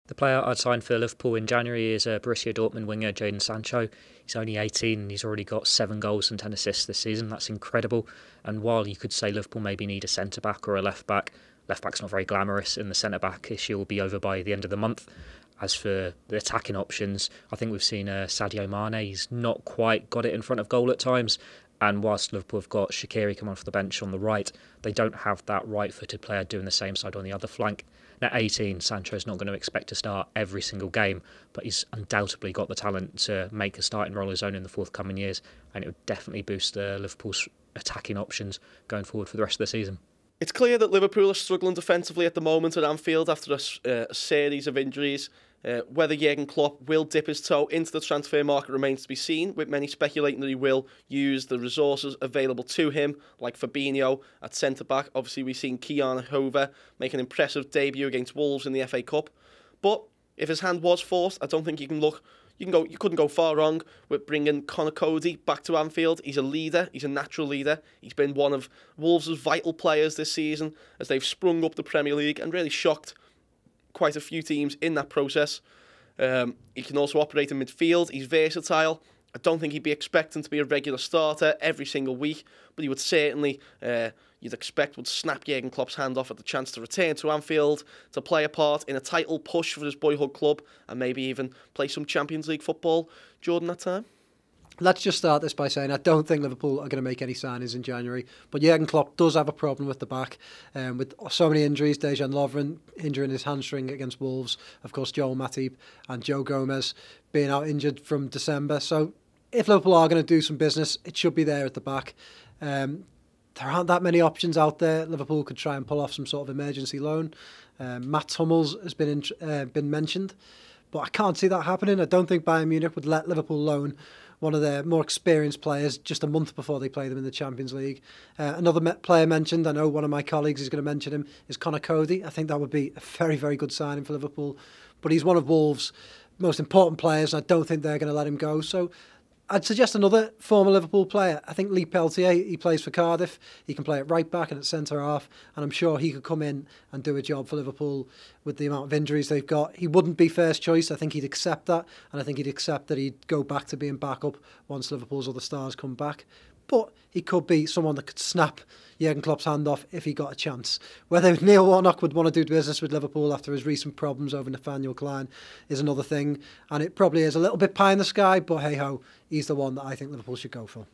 The player I'd signed for Liverpool in January is Borussia Dortmund winger Jadon Sancho. He's only 18 and he's already got 7 goals and 10 assists this season. That's incredible. And while you could say Liverpool maybe need a centre-back or a left-back, left-back's not very glamorous and the centre-back issue will be over by the end of the month. As for the attacking options, I think we've seen Sadio Mane. He's not quite got it in front of goal at times. And whilst Liverpool have got Shaqiri come off the bench on the right, they don't have that right-footed player doing the same side on the other flank. And at 18, Sancho's not going to expect to start every single game, but he's undoubtedly got the talent to make a starting role of his own in the forthcoming years, and it would definitely boost Liverpool's attacking options going forward for the rest of the season. It's clear that Liverpool are struggling defensively at the moment at Anfield after a series of injuries. Whether Jurgen Klopp will dip his toe into the transfer market remains to be seen, with many speculating that he will use the resources available to him, like Fabinho at centre-back. Obviously, we've seen Kian Hova make an impressive debut against Wolves in the FA Cup. But if his hand was forced, I don't think you couldn't go far wrong with bringing Conor Coady back to Anfield. He's a leader. He's a natural leader. He's been one of Wolves' vital players this season as they've sprung up the Premier League and really shocked quite a few teams in that process. He can also operate in midfield. He's versatile. I don't think he'd be expecting to be a regular starter every single week, but he would certainly, you'd expect, would snap Jurgen Klopp's hand off at the chance to return to Anfield, to play a part in a title push for his boyhood club, and maybe even play some Champions League football during that time. Let's just start this by saying I don't think Liverpool are going to make any signings in January, but Jurgen Klopp does have a problem with the back, with so many injuries. Dejan Lovren injuring his hamstring against Wolves, of course Joel Matip and Joe Gomez being out injured from December. So if Liverpool are going to do some business, it should be there at the back. There aren't that many options out there. Liverpool could try and pull off some sort of emergency loan. Matt Hummels has been mentioned, but I can't see that happening. I don't think Bayern Munich would let Liverpool loan one of their more experienced players just a month before they play them in the Champions League. Another player mentioned, I know one of my colleagues is going to mention him, is Conor Coady. I think that would be a very, very good signing for Liverpool. But he's one of Wolves' most important players, and I don't think they're going to let him go. So I'd suggest another former Liverpool player. I think Lee Peltier, he plays for Cardiff. He can play at right back and at centre half, and I'm sure he could come in and do a job for Liverpool with the amount of injuries they've got. He wouldn't be first choice. I think he'd accept that, and I think he'd accept that he'd go back to being backup once Liverpool's other stars come back. But he could be someone that could snap Jurgen Klopp's hand off if he got a chance. Whether Neil Warnock would want to do business with Liverpool after his recent problems over Nathaniel Klein is another thing. And it probably is a little bit pie in the sky, but hey-ho, he's the one that I think Liverpool should go for.